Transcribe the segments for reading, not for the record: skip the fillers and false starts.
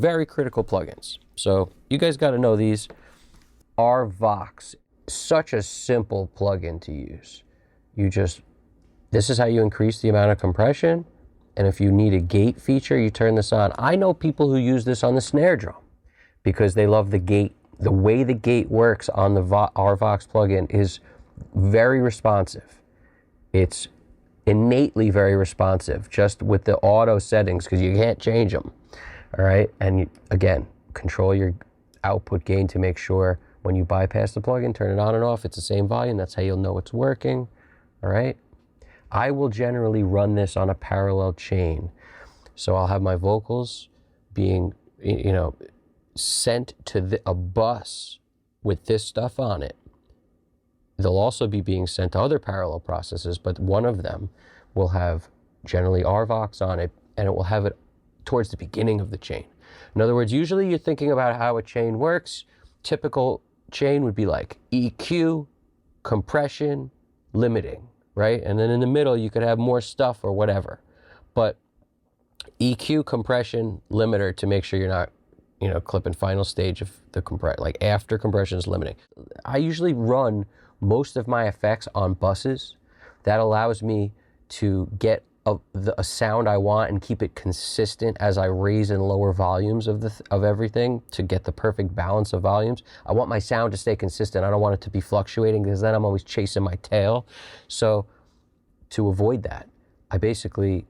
Very critical plugins. So you guys got to know these. RVox, such a simple plugin to use. This is how you increase the amount of compression. And if you need a gate feature, you turn this on. I know people who use this on the snare drum because they love the gate. The way the gate works on the RVox plugin is very responsive. It's innately very responsive just with the auto settings because you can't change them. All right. And again, control your output gain to make sure when you bypass the plugin, turn it on and off, it's the same volume. That's how you'll know it's working. All right. I will generally run this on a parallel chain. So I'll have my vocals being, sent to a bus with this stuff on it. They'll also be being sent to other parallel processes, but one of them will have generally RVox on it, and it will have it towards the beginning of the chain. In other words, usually you're thinking about how a chain works. Typical chain would be like EQ, compression, limiting, right? And then in the middle, you could have more stuff or whatever. But EQ, compression, limiter to make sure you're not, clipping final stage of the like after compression is limiting. I usually run most of my effects on buses. That allows me to get a sound I want and keep it consistent as I raise and lower volumes of everything to get the perfect balance of volumes. I want my sound to stay consistent. I don't want it to be fluctuating because then I'm always chasing my tail. So to avoid that, I basically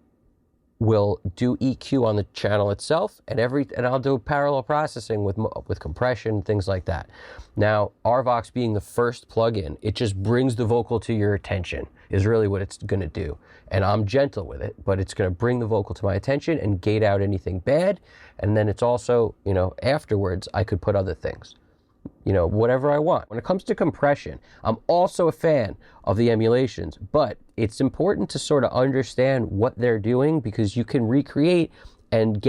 will do EQ on the channel itself and I'll do parallel processing with compression, things like that. Now, RVox being the first plugin, it just brings the vocal to your attention is really what it's going to do. And I'm gentle with it, but it's going to bring the vocal to my attention and gate out anything bad. And then it's also, afterwards, I could put other things, whatever I want. When it comes to compression, I'm also a fan of the emulations, but it's important to sort of understand what they're doing because you can recreate and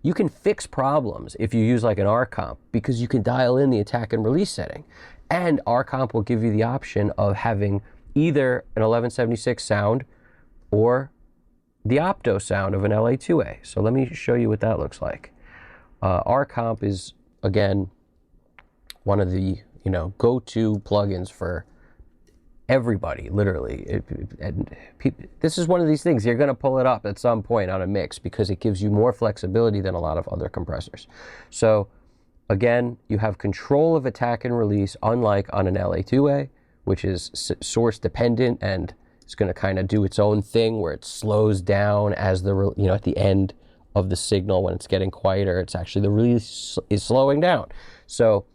you can fix problems if you use like an R-comp because you can dial in the attack and release setting. And R-comp will give you the option of having either an 1176 sound or the opto sound of an LA2A. So let me show you what that looks like. R-comp is, again, one of the go-to plugins for everybody, literally. This is one of these things, you're going to pull it up at some point on a mix because it gives you more flexibility than a lot of other compressors. So again, you have control of attack and release, unlike on an LA2A, which is source dependent and it's going to kind of do its own thing where it slows down as at the end of the signal when it's getting quieter. It's actually the release is slowing down. So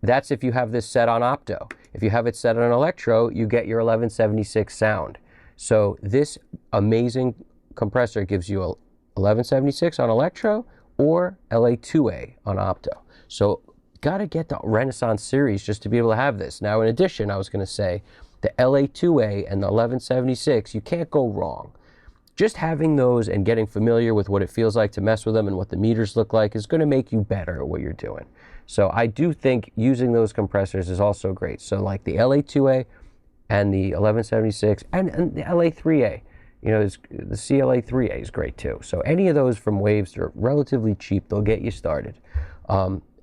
that's if you have this set on opto. If you have it set on electro, you get your 1176 sound. So this amazing compressor gives you a 1176 on electro or LA2A on opto. So got to get the Renaissance series just to be able to have this. Now, in addition, I was going to say the LA2A and the 1176, you can't go wrong. Just having those and getting familiar with what it feels like to mess with them and what the meters look like is going to make you better at what you're doing. So I do think using those compressors is also great. So like the LA2A and the 1176 and the LA3A, the CLA3A is great too. So any of those from Waves are relatively cheap. They'll get you started.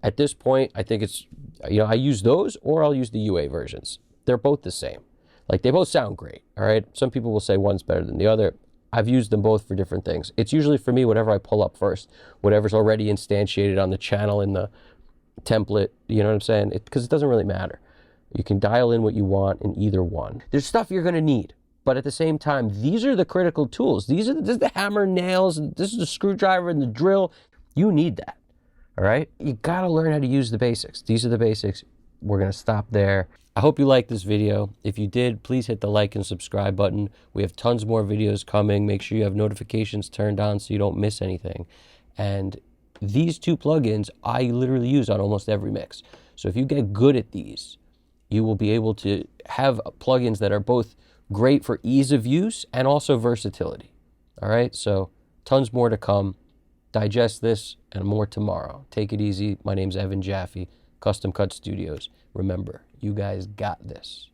At this point, I think it's, I use those or I'll use the UA versions. They're both the same. Like they both sound great, all right? Some people will say one's better than the other. I've used them both for different things. It's usually for me, whatever I pull up first, whatever's already instantiated on the channel in the template, you know what I'm saying? Because it doesn't really matter. You can dial in what you want in either one. There's stuff you're going to need, but at the same time, these are the critical tools. This is the hammer, nails, this is the screwdriver and the drill. You need that. All right? You got to learn how to use the basics. These are the basics. We're going to stop there. I hope you liked this video. If you did, please hit the like and subscribe button. We have tons more videos coming. Make sure you have notifications turned on so you don't miss anything. And these two plugins, I literally use on almost every mix. So if you get good at these, you will be able to have plugins that are both great for ease of use and also versatility. All right? So tons more to come. Digest this and more tomorrow. Take it easy. My name's Evan Jaffe, Custom Cut Studios. Remember, you guys got this.